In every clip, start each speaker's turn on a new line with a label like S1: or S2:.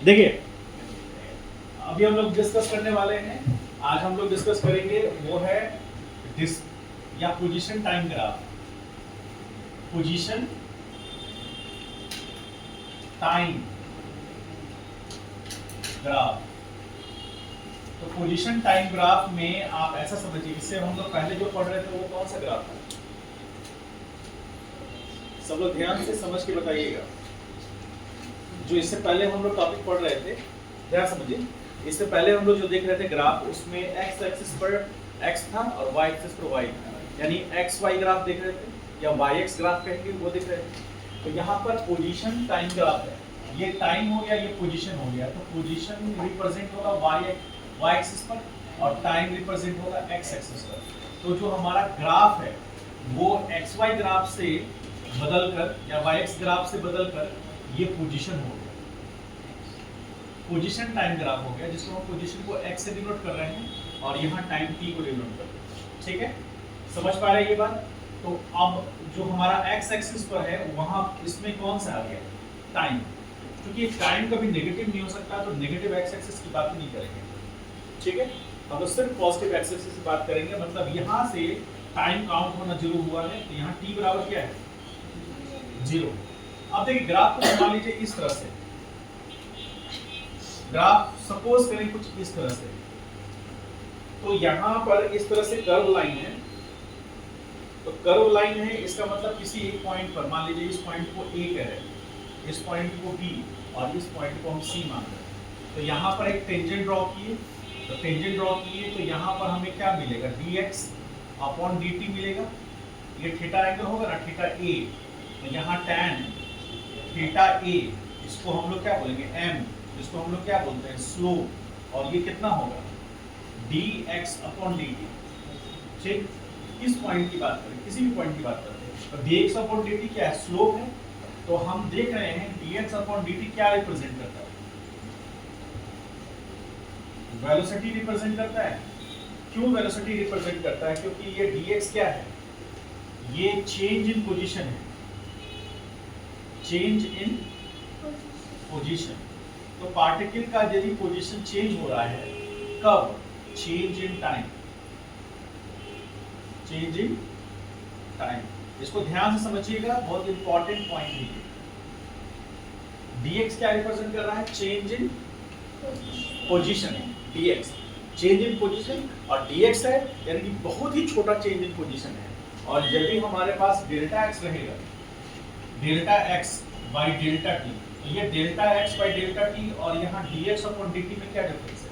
S1: देखिए अभी हम लोग डिस्कस करने वाले हैं, आज हम लोग डिस्कस करेंगे वो है डिस या position time graph. Position time graph. तो पोजीशन टाइम ग्राफ में आप ऐसा समझिए, इससे हम लोग पहले जो पढ़ रहे थे वो कौन सा ग्राफ था? सब लोग ध्यान से समझ के बताइएगा। जो इससे पहले हम लोग टॉपिक पढ़ रहे थे, ध्यान समझिए। इससे पहले हम लोग जो देख रहे थे ग्राफ, उसमें एक्स एक्सिस पर एक्स था और वाई एक्सिस पर वाई था, यानी एक्स वाई ग्राफ देख रहे थे या वाई एक्स ग्राफ कहेंगे वो देख रहे थे। तो यहाँ पर पोजीशन टाइम ग्राफ है, ये टाइम हो गया, ये पोजीशन हो गया। तो पोजीशन रिप्रेजेंट होगा वाई एक्सिस पर और टाइम रिप्रेजेंट होगा एक्स एक्सिस पर। तो जो हमारा ग्राफ है वो एक्स वाई ग्राफ से बदलकर या वाई एक्स ग्राफ से बदलकर ये पोजीशन हो गया, पोजीशन टाइम ग्राफ हो गया, जिसको हम पोजीशन को x से डिनोट कर रहे हैं और यहाँ टाइम t को डिनोट कर रहे हैं। ठीक है, समझ पा रहे हैं ये बात? तो अब जो हमारा x एक्सिस पर है वहाँ इसमें कौन सा आ गया? टाइम। क्योंकि टाइम कभी नेगेटिव नहीं हो सकता, तो नेगेटिव x एक्सिस की बात नहीं करेंगे। ठीक है, हम तो सिर्फ पॉजिटिव x एक्सिस की बात करेंगे। मतलब यहाँ से टाइम काउंट होना शुरू हुआ है, तो यहाँ t बराबर क्या है? 0। अब देखिए ग्राफ को मान लीजिए इस तरह से, ग्राफ सपोज करें कुछ इस तरह से। तो यहाँ पर इस तरह से कर्व लाइन है, तो कर्व लाइन है, इसका मतलब किसी एक पॉइंट पर, मान लीजिए इस पॉइंट को A कह रहे हैं, इस पॉइंट को B और इस पॉइंट को हम C मान रहे हैं। तो यहाँ पर एक टेंजेंट ड्रॉ किए, तो टेंजेंट ड्रॉ किए तो यहाँ पर हमें क्या मिलेगा? dx अपॉन dt मिलेगा। ये थीटा एंगल होगा ना, थीटा A। तो यहाँ tan थीटा A, इसको हम लोग क्या बोलेंगे? m, जिसको हम लोग क्या बोलते हैं? स्लोप। और ये कितना होगा? dx upon dt। ठीक, किस पॉइंट की बात करें? किसी भी पॉइंट की बात करते हैं। तो dx अपॉन dt क्या है? स्लोप है। तो हम देख रहे हैं dx अपॉन dt क्या रिप्रेजेंट करता है? वेलोसिटी रिप्रेजेंट करता है। क्यों वेलोसिटी रिप्रेजेंट करता है? क्योंकि ये dx क्या है? ये चेंज इन पोजीशन है, चेंज इन पोजीशन। तो पार्टिकल का यदि पोजीशन चेंज हो रहा है, कब? Change in time, change in time. इसको ध्यान से समझिएगा, बहुत इंपॉर्टेंट पॉइंट है ये। dx क्या रिप्रेजेंट कर रहा है? चेंज इन पोजीशन है dx, चेंज इन पोजीशन। और dx है यानी कि बहुत ही छोटा चेंज इन पोजीशन है। और यदि हमारे पास डेल्टा x रहेगा, delta x by delta t, तो ये delta x by delta t और यहाँ dx अपॉन dt में क्या डिफरेंस है?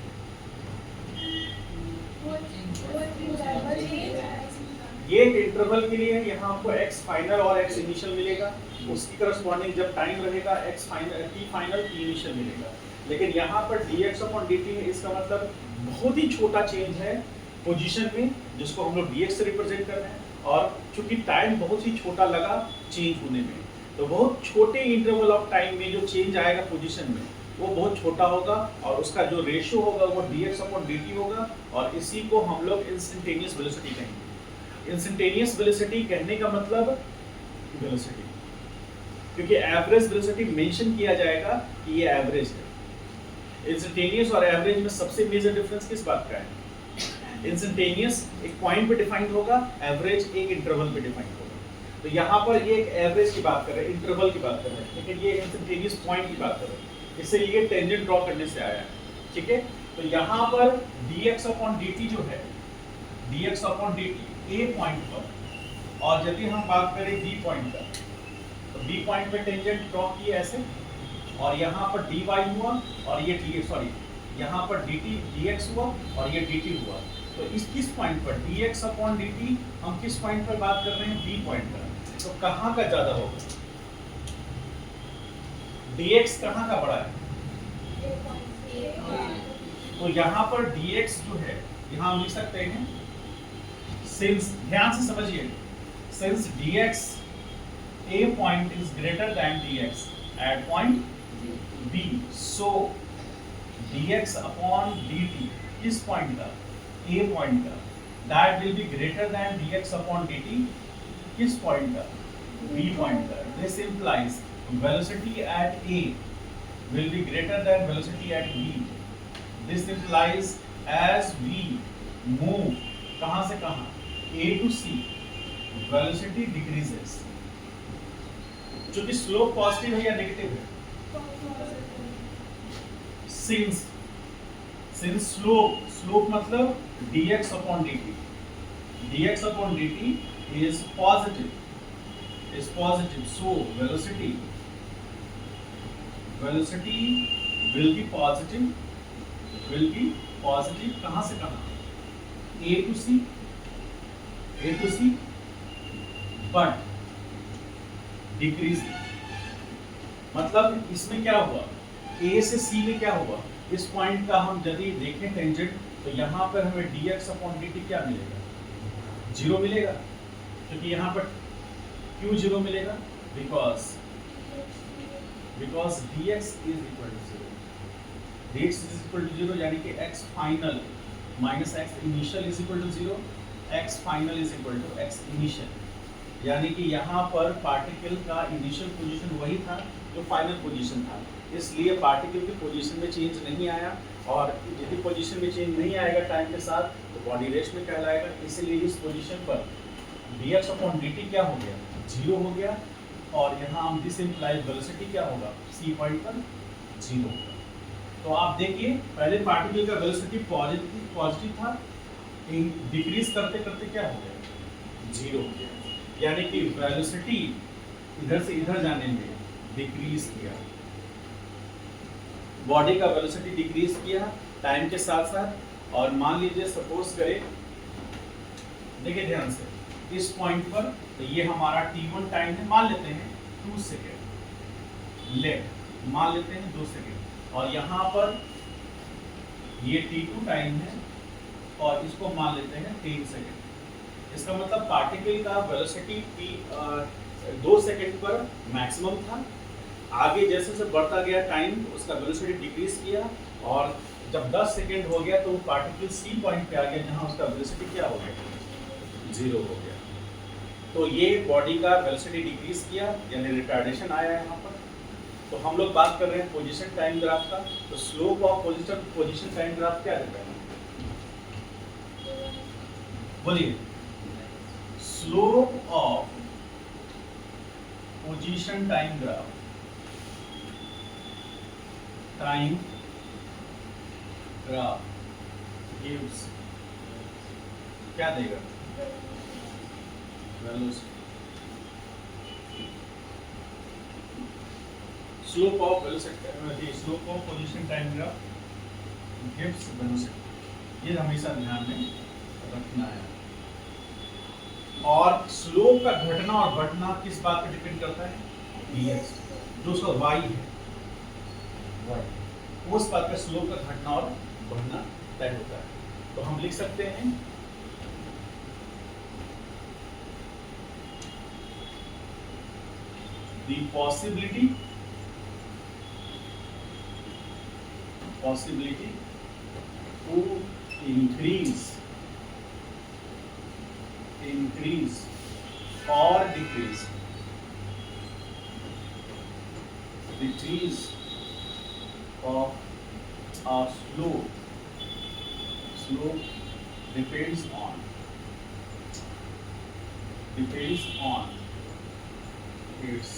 S1: ये इंटरवल के लिए यहाँ हमको x फाइनल और x इनिशियल मिलेगा, उसकी करस्पॉन्डिंग जब टाइम रहेगा x final t final t initial मिलेगा। लेकिन यहाँ पर dx अपॉन dt है, इसका मतलब बहुत ही छोटा चेंज है पोजीशन में, जिसको हम लोग dx से रिप्रेजेंट कर रहे हैं। और चूंकि टाइम बहुत ही छोटा लगा चेंज होने में, तो बहुत छोटे इंटरवल ऑफ टाइम में जो चेंज आएगा पोजीशन में वो बहुत छोटा होगा, और उसका जो रेशियो होगा वो dx अपॉन dt होगा। और इसी को हम लोग इंस्टेंटेनियस वेलोसिटी कहेंगे। इंस्टेंटेनियस वेलोसिटी कहने का मतलब वेलोसिटी, क्योंकि एवरेज वेलोसिटी मेंशन किया जाएगा कि ये एवरेज है। इंस्टेंटेनियस और एवरेज में सबसे मेजर डिफरेंस किस बात का है? इंस्टेंटेनियस एक पॉइंट पे डिफाइंड होगा, एवरेज एक इंटरवल पे डिफाइंड होगा। तो यहाँ पर ये एक एवरेज की बात कर रहे हैं, इंटरवल की बात कर रहे हैं, लेकिन ये इंस्टेंटेनियस पॉइंट की बात कर रहे हैं, इसलिए ये टेंजेंट ड्रॉ करने से आया है। ठीक है, तो यहाँ पर dx अपॉन dt जो है, dx upon dt a point पर, और यदि हम बात करें b पॉइंट का, तो b पॉइंट पे टेंजेंट ड्रॉ किए ऐसे, और यहाँ पर dy हुआ और ये dx, सॉरी यहाँ पर dt dx हुआ और ये dt हुआ। तो इस किस पॉइंट पर dx अपॉन dt, हम किस पॉइंट पर बात कर रहे हैं? b पॉइंट पर। तो कहाँ का ज्यादा होगा? dx कहाँ का बड़ा है? तो यहाँ पर dx जो है, यहाँ हम लिख सकते हैं सिंस, ध्यान से समझिए, since dx a point is greater than dx at point b, so dx upon dt किस पॉइंट का? a पॉइंट का, that will be greater than dx upon dt किस पॉइंट का? b पॉइंट का। This implies velocity at a will be greater than velocity at v. This implies as we move कहाँ से कहाँ A to C, velocity decreases. चूंकि slope positive है या negative है? Since slope मतलब dx upon dt. dx upon dt is positive. So velocity will be positive. कहाँ से कहाँ? A to C, but decreasing. मतलब इसमें क्या हुआ? A से C में क्या हुआ? इस पॉइंट का हम यदि देखें टेंजेंट, तो यहाँ पर हमें dx upon dt क्या मिलेगा? 0 मिलेगा, क्योंकि यहाँ पर क्यों 0 मिलेगा? Because dx is equal to 0. dx is equal to 0 यानी कि x final minus x initial is equal to 0. x final is equal to x initial. यानी कि यहाँ पर पार्टिकल का इनिशियल पोजीशन वही था जो फाइनल पोजीशन था, इसलिए पार्टिकल की पोजीशन में चेंज नहीं आया, और यदि पोजीशन में चेंज नहीं आएगा टाइम के साथ तो बॉडी रेस्ट में कहलाएगा। इसलिए इस पोजीशन पर dx अपॉन dt क्या हो गया? 0 हो गया, और यहाँ हम दिस इम्प्लाइज वेलोसिटी क्या होगा? C पॉइंट पर 0 होगा। तो आप देखिए पहले पार्टिकल का वेलोसिटी पॉजिटिव था, डिक्रीज करते करते क्या हो गया? 0 हो गया, यानी कि वेलोसिटी इधर से इधर जाने में डिक्रीज किया, बॉडी का वेलोसिटी डिक्रीज किया टाइम के साथ साथ। और मान लीजिए सपोज करें, देखिए ध्यान से, इस पॉइंट पर तो ये हमारा t1 टाइम है, मान लेते हैं 2 सेकेंड, लेफ्ट मान लेते हैं 2 सेकेंड, और यहाँ पर ये t2 टाइम है और इसको मान लेते हैं 3 सेकेंड। इसका मतलब पार्टिकल का वेलोसिटी 2 सेकेंड पर मैक्सिमम था, आगे जैसे जैसे बढ़ता गया टाइम उसका वेलोसिटी डिक्रीज किया, और जब 10 सेकेंड हो गया तो वो पार्टिकल C पॉइंट पे आ गया जहाँ उसका वेलोसिटी क्या हो गया? 0 हो गया। तो ये बॉडी का वेलोसिटी डिक्रीज किया, यानी रिटार्डेशन आया यहाँ पर। तो हम लोग बात कर रहे हैं पोजीशन टाइम ग्राफ का, तो slope of position time graph क्या देता है? बोलिए, slope of position time graph gives क्या देगा? Velocity. Slope of position time graph gives velocity, ये हमेशा ध्यान में रखना है। और स्लोप का घटना और बढ़ना किस बात पे डिपेंड करता है? dx, जो उसका y है, उस बात पे स्लोप का घटना और बढ़ना तय होता है। तो हम लिख सकते हैं the possibility to increase or decrease of a slope depends on its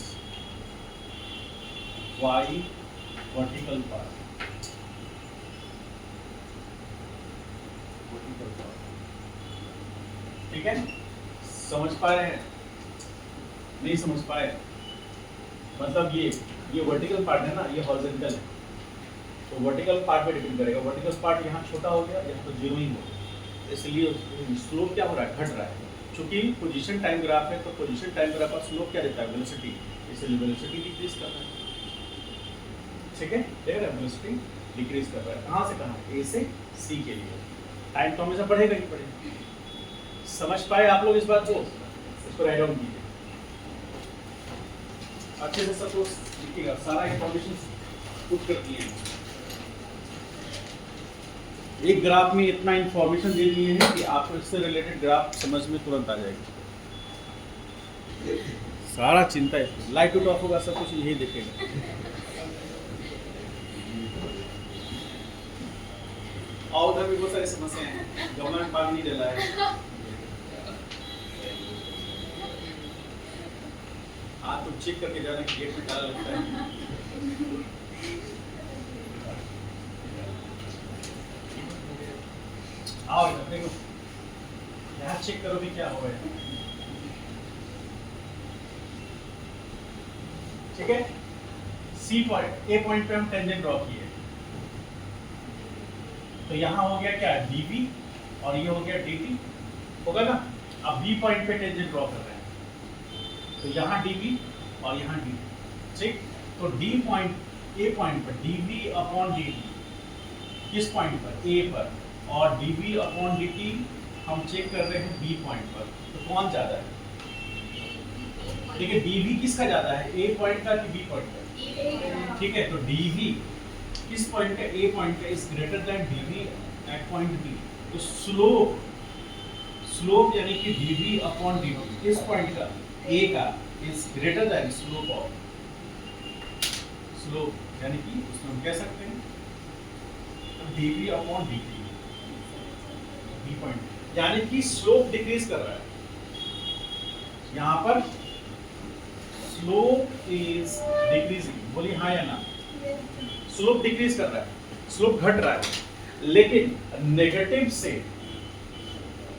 S1: y vertical part। ठीक है, समझ पा रहे हैं? नहीं समझ पाए? मतलब ये वर्टिकल पार्ट है ना, ये हॉरिजॉन्टल है, तो वर्टिकल पार्ट पे डिपेंड करेगा। वर्टिकल पार्ट यहाँ छोटा हो गया, यहाँ तो 0 ही हो गया, इसलिए स्लोप क्या हो रहा है? घट रहा है। चूंकि पोजीशन टाइम ग्राफ है, तो पोजीशन टाइम ग्राफ का स्लोप क्या देता है? वेलोसिटी, इसलिए वेलोसिटी डिक्रीज कर रहा है। ठीक है, देख रहे हैं, वेलोसिटी डिक्रीज कर रहा है। कहाँ से कहाँ? A से C के लिए। टाइम तो हमेशा बढ़ेगा ही बढ़ेगा। समझ पाए आप लोग इस बात को? इसको राइट डाउन कीजिए अच्छे से, सब लिखिएगा, सारा इंफॉर्मेशन पुट कर दिए हैं। एक ग्राफ में इतना इंफॉर्मेशन दे दिए हैं कि आपको इससे रिलेटेड ग्राफ समझ में तुरंत आ जाएगा। सारा चिंता है, लाइट आउट ऑफ होगा, सब कुछ यही देखेगा। आओ उधर भी बहुत सारी समस्याएं हैं, गवर्नमेंट भाग नहीं डला है। हाँ तुम चेक करके जाना कि गेट में ताला लगता है। आओ इधर देखो, यहाँ चेक करो भी क्या हुआ है। ठीक है, सी पॉइंट ए पॉइंट पे हम टेंजेंट ड्रॉ किए, तो यहाँ हो गया क्या dv और ये हो गया dt, होगा ना। अब बी पॉइंट पे टेंजेंट ड्रॉ कर रहे हैं, तो यहाँ dv और यहाँ dt, ठीक। तो डी पॉइंट ए पॉइंट पर dv अपॉन dt किस पॉइंट पर, ए पर, और dv अपॉन dt हम चेक कर रहे हैं बी पॉइंट पर, तो कौन ज्यादा है। देखिए dv किसका ज्यादा है, ए पॉइंट का कि बी पॉइंट का। ठीक है, तो dv किस पॉइंट का, ए पॉइंट का, is greater than dv at point B. तो स्लोप यानी कि dv अपॉन dt किस पॉइंट का, ए का, इज ग्रेटर देन स्लोप यानी कि उसमें हम कह सकते हैं dv upon dt B point, यानी कि स्लोप डिक्रीज कर रहा है। यहाँ पर स्लोप इज डिक्रीजिंग, बोलिए हाँ या ना। स्लोप डिक्रीज कर रहा है, स्लोप घट रहा है, लेकिन नेगेटिव से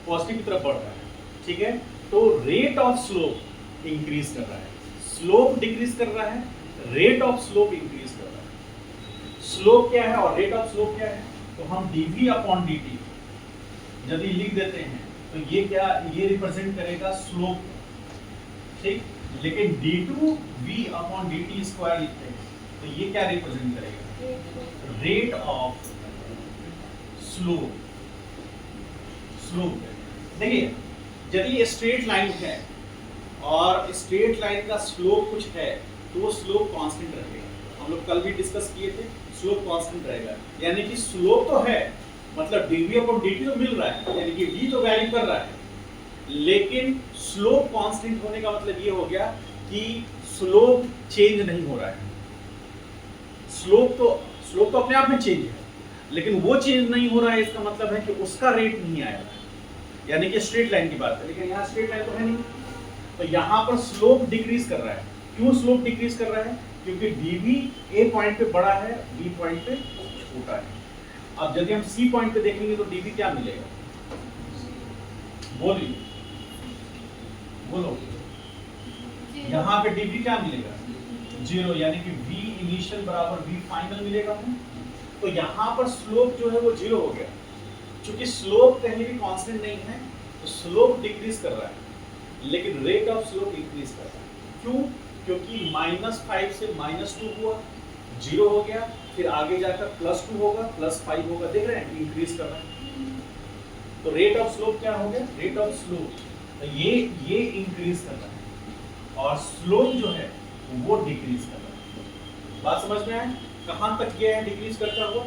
S1: पॉजिटिव की तरफ बढ़ रहा है। ठीक है, तो रेट ऑफ स्लोप इंक्रीज कर रहा है, स्लोप डिक्रीज कर रहा है, रेट ऑफ स्लोप इंक्रीज कर रहा है। स्लोप क्या है और रेट ऑफ स्लोप क्या है, तो हम dv अपॉन dt यदि लिख देते हैं तो ये क्या, ये रिप्रेजेंट करेगा स्लोप, ठीक। लेकिन d2v अपॉन dt स्क्वायर लिखते हैं तो ये क्या रिप्रेजेंट करेगा, रेट ऑफ स्लोप। देखिए यदि ये स्ट्रेट लाइन है और स्ट्रेट लाइन का स्लोप कुछ है तो वो स्लोप कांस्टेंट रहेगा। हम लोग कल भी डिस्कस किए थे, स्लोप कांस्टेंट रहेगा, यानी कि स्लोप तो है, मतलब dv अपॉन dt तो मिल रहा है, यानी कि v तो वैरी कर रहा है, लेकिन स्लोप कांस्टेंट होने का मतलब ये हो गया कि स्लोप चेंज नहीं हो रहा है। स्लोप तो अपने आप में चेंज है, लेकिन वो चेंज नहीं हो रहा है, इसका मतलब है कि उसका रेट नहीं आया है, यानी कि स्ट्रेट लाइन की बात है, लेकिन यहाँ स्ट्रेट लाइन तो है नहीं, तो यहाँ पर स्लोप डिक्रीज कर रहा है। क्यों स्लोप डिक्रीज कर रहा है, क्योंकि dv ए पॉइंट पे बड़ा है, बी पॉइंट पे छोटा है। अब यदि हम सी पॉइंट पे देखेंगे तो dv क्या मिलेगा, बोलिए, बोलो। यहाँ पे dv क्या मिलेगा, 0, यानी कि v इनिशियल बराबर v फाइनल मिलेगा हमें। तो यहाँ पर स्लोप जो है वो 0 हो गया, क्योंकि स्लोप कहीं भी कांस्टेंट नहीं है, तो स्लोप डिक्रीज कर रहा है, लेकिन रेट ऑफ स्लोप इंक्रीज कर रहा है। क्यों, क्योंकि -5 से -2 हुआ, 0 हो गया, फिर आगे जाकर +2 होगा, +5 होगा, देख रहे हैं इंक्रीज कर रहा है। तो रेट ऑफ स्लोप क्या हो गया, रेट ऑफ स्लोप, तो ये इंक्रीज कर रहा है और स्लोप जो है वो डिक्रीज कर रहा है। बात समझ में आए, कहां तक गया है डिक्रीज करता हुआ,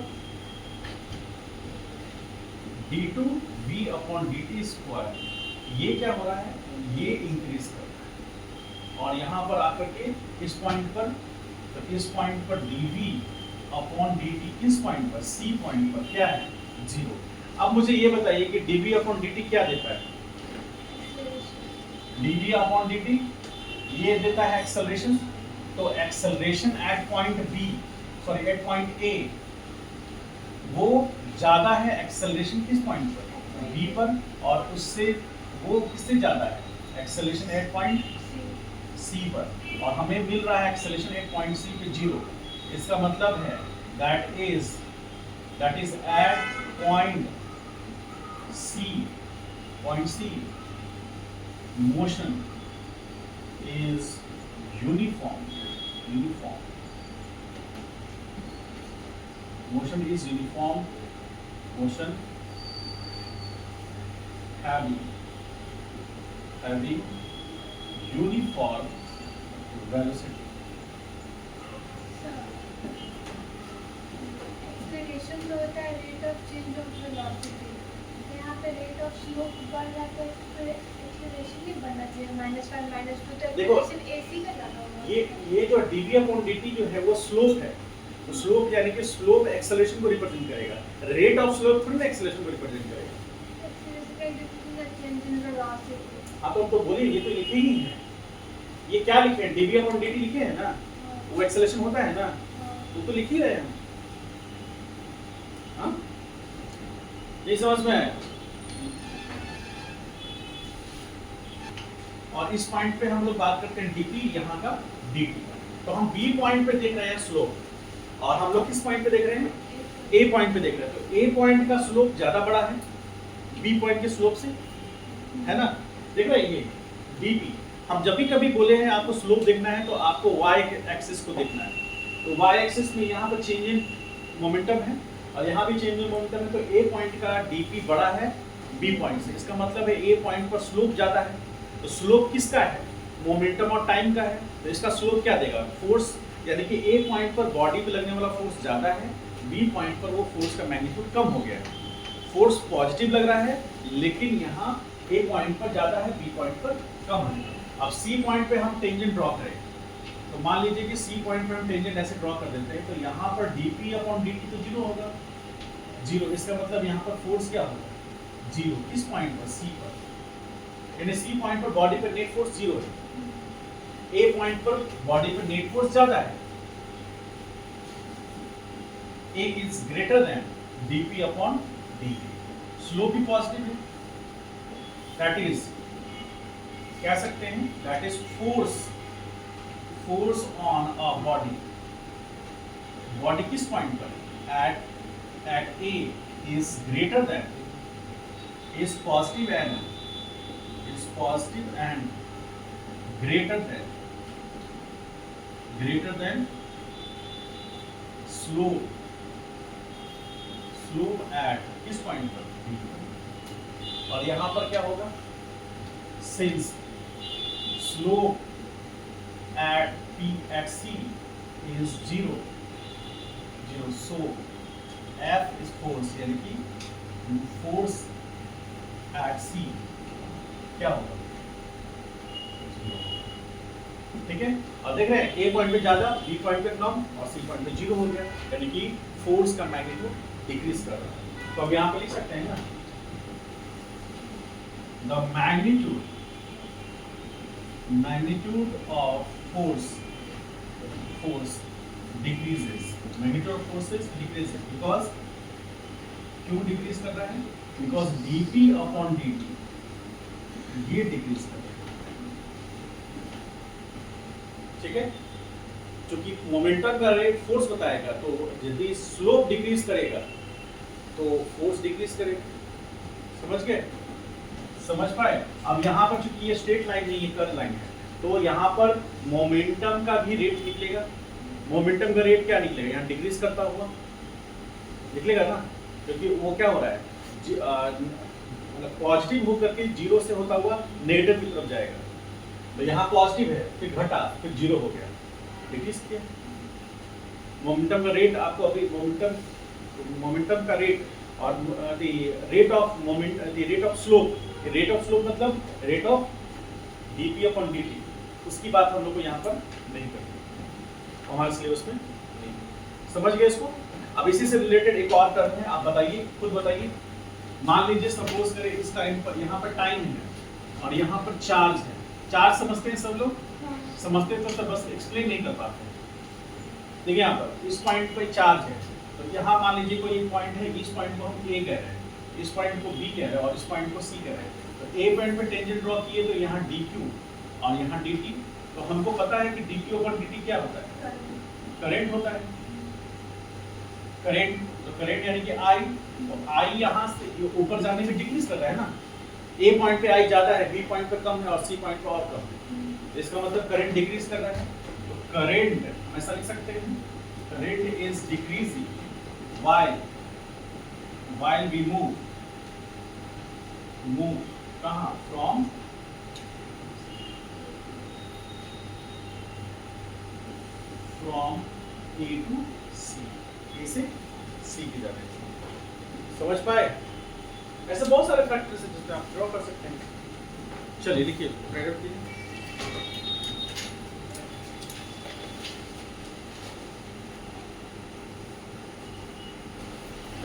S1: d2v अपॉन dt स्क्वायर, ये क्या हो रहा है, ये इंक्रीज कर रहा है, और यहाँ पर आकर के इस पॉइंट पर, तो इस पॉइंट पर dv अपॉन dt किस पॉइंट पर, c पॉइंट पर क्या है, 0। अब मुझे ये बताइए कि dv अपॉन dt क्या देता है, dv अपॉन dt ये देता है एक्सेलरेशन, तो acceleration at point B, sorry at point A, वो ज्यादा है एक्सेलरेशन किस पॉइंट पर, बी पर, और उससे वो किससे ज्यादा है, एक्सेलरेशन एट पॉइंट सी पर, और हमें मिल रहा है एक्सेलरेशन एट पॉइंट सी पे 0। इसका मतलब है that is at point C motion is uniform. Motion is uniform. Motion having uniform velocity.
S2: Acceleration जो होता है rate of change of velocity, यहाँ पे रेट ऑफ स्लोप बढ़ जाता है, फिर एक्सेलरेशन नहीं बढ़ना चाहिए, -1 -2, तो
S1: देखो,
S2: एक्सेलरेशन ac का ज्यादा होगा।
S1: ये जो dv अपॉन dt जो है वो स्लोप है, तो स्लोप यानी कि स्लोप एक्सेलरेशन को रिप्रेजेंट करेगा, रेट ऑफ स्लोप थोड़ी ना एक्सेलरेशन को रिप्रेजेंट करेगा। हाँ तो बोलिए, ये तो लिखे ही हैं, ये क्या लिखे हैं, dv अपॉन dt लिखे हैं ना, वो एक्सेलरेशन होता है ना, तो लिख ही रहे हैं हम। हाँ ये समझ में आया। और इस पॉइंट पे हम लोग बात करते हैं dp, यहाँ का dt। तो हम b पॉइंट पे देख रहे हैं स्लोप, और हम लोग किस पॉइंट पे देख रहे हैं, a पॉइंट पे देख रहे हैं। तो a पॉइंट का स्लोप ज्यादा बड़ा है b पॉइंट के स्लोप से, है ना। देख रहे हैं ये dp, हम जब भी कभी बोले हैं आपको स्लोप देखना है तो आपको y एक्सिस को देखना है। तो y एक्सिस में यहाँ पर चेंज इन मोमेंटम है और यहाँ भी चेंज इन मोमेंटम है। तो a पॉइंट का dp बड़ा है b पॉइंट से, इसका मतलब है a पॉइंट पर स्लोप ज्यादा है। तो स्लोप किसका है, मोमेंटम और टाइम का है। तो इसका स्लोप क्या देगा, फोर्स, यानी कि a पॉइंट पर बॉडी पे लगने वाला फोर्स ज्यादा है, b पॉइंट पर वो फोर्स का मैग्नीट्यूड कम हो गया है। फोर्स पॉजिटिव लग रहा है, लेकिन यहाँ a पॉइंट पर ज्यादा है, b पॉइंट पर कम है। अब c पॉइंट पे हम टेंजेंट ड्रॉ करें, तो मान लीजिए कि c पॉइंट पे हम टेंजेंट ऐसे ड्रॉ कर देते हैं, तो यहाँ पर dp अपॉन dt तो जीरो होगा, जीरो। इसका मतलब यहाँ पर फोर्स क्या होगा, जीरो। किस पॉइंट पर, c पर, यानी c पॉइंट पर बॉडी पर नेट फोर्स जीरो है, a पॉइंट पर बॉडी पर नेट फोर्स ज्यादा है, a is greater than dp upon dt। Slope भी पॉजिटिव है, दैट इज, कह सकते हैं that is force on a body. Body किस पॉइंट पर, at a is greater than, is positive and greater than slope at किस point पर, और यहां पर क्या होगा, since slope at c is zero, so F is force, यानी कि force at c क्या होगा, ठीक है। और देख रहे हैं a पॉइंट पे ज्यादा, b पॉइंट पे कम और c पॉइंट पे जीरो हो गया, यानी कि फोर्स का मैग्नीट्यूड डिक्रीज कर रहा है। तो अब यहाँ पे लिख सकते हैं ना, the magnitude of force decreases, magnitude of forces decreases, because क्यों डिक्रीज कर रहा है, बिकॉज dp अपॉन dt ये डिक्रीज कर रहा है, ठीक है। क्योंकि मोमेंटम का रेट फोर्स बताएगा, तो यदि स्लोप डिक्रीज करेगा तो फोर्स डिक्रीज करेगा। समझ गए, समझ पाए। अब यहाँ पर चूंकि ये स्ट्रेट लाइन नहीं है, कर्व लाइन है, तो यहाँ पर मोमेंटम का भी रेट निकलेगा। मोमेंटम का रेट क्या निकलेगा, यहाँ डिक्रीज करता हुआ निकलेगा ना, क्योंकि वो क्या हो रहा है, मतलब पॉजिटिव होकर के जीरो से होता हुआ नेगेटिव की तरफ जाएगा। तो यहाँ पॉजिटिव है, फिर घटा, फिर जीरो हो गया, डिक्रीज किया। मोमेंटम का रेट आपको अभी मोमेंटम का रेट और रेट ऑफ स्लोप मतलब rate of dp upon dt, उसकी बात हम लोग को यहाँ पर नहीं करनी, हमारे सिलेबस में नहीं। समझ गए इसको। अब इसी से रिलेटेड एक और टर्म है, आप बताइए, खुद बताइए। मान लीजिए सपोज करें इस टाइम पर, यहाँ पर टाइम है और यहाँ पर चार्ज है। चार्ज समझते हैं सब लोग, समझते हैं तो बस एक्सप्लेन नहीं कर पाते। देखिए यहाँ पर इस पॉइंट पर चार्ज है, तो यहाँ मान लीजिए कोई एक पॉइंट है, इस पॉइंट को हम A कह रहे हैं, इस पॉइंट को B कह रहे हैं और इस पॉइंट को C कह रहे हैं। तो A पॉइंट पे टेंजेंट ड्रॉ किए तो यहाँ dq और यहाँ dt। तो हमको पता है कि dq और dt क्या होता है, करंट होता है, करंट। तो करंट यानी कि I, तो I यहाँ से ऊपर जाने में डिक्रीज कर रहा है ना। A पॉइंट पे I ज्यादा है, B पॉइंट पे कम है और C पॉइंट पे और कम है, इसका मतलब करंट डिक्रीज कर रहा है। तो करंट ऐसा लिख सकते हैं, current is decreasing while we move कहाँ, from A to C, A से C की जाने। समझ पाए। ऐसे बहुत सारे फैक्टर्स हैं जिसमें आप ड्रॉ कर सकते हैं। चलिए लिखिए, राइट कीजिए।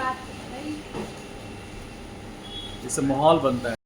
S2: बात राइट।
S1: इससे माहौल बनता है।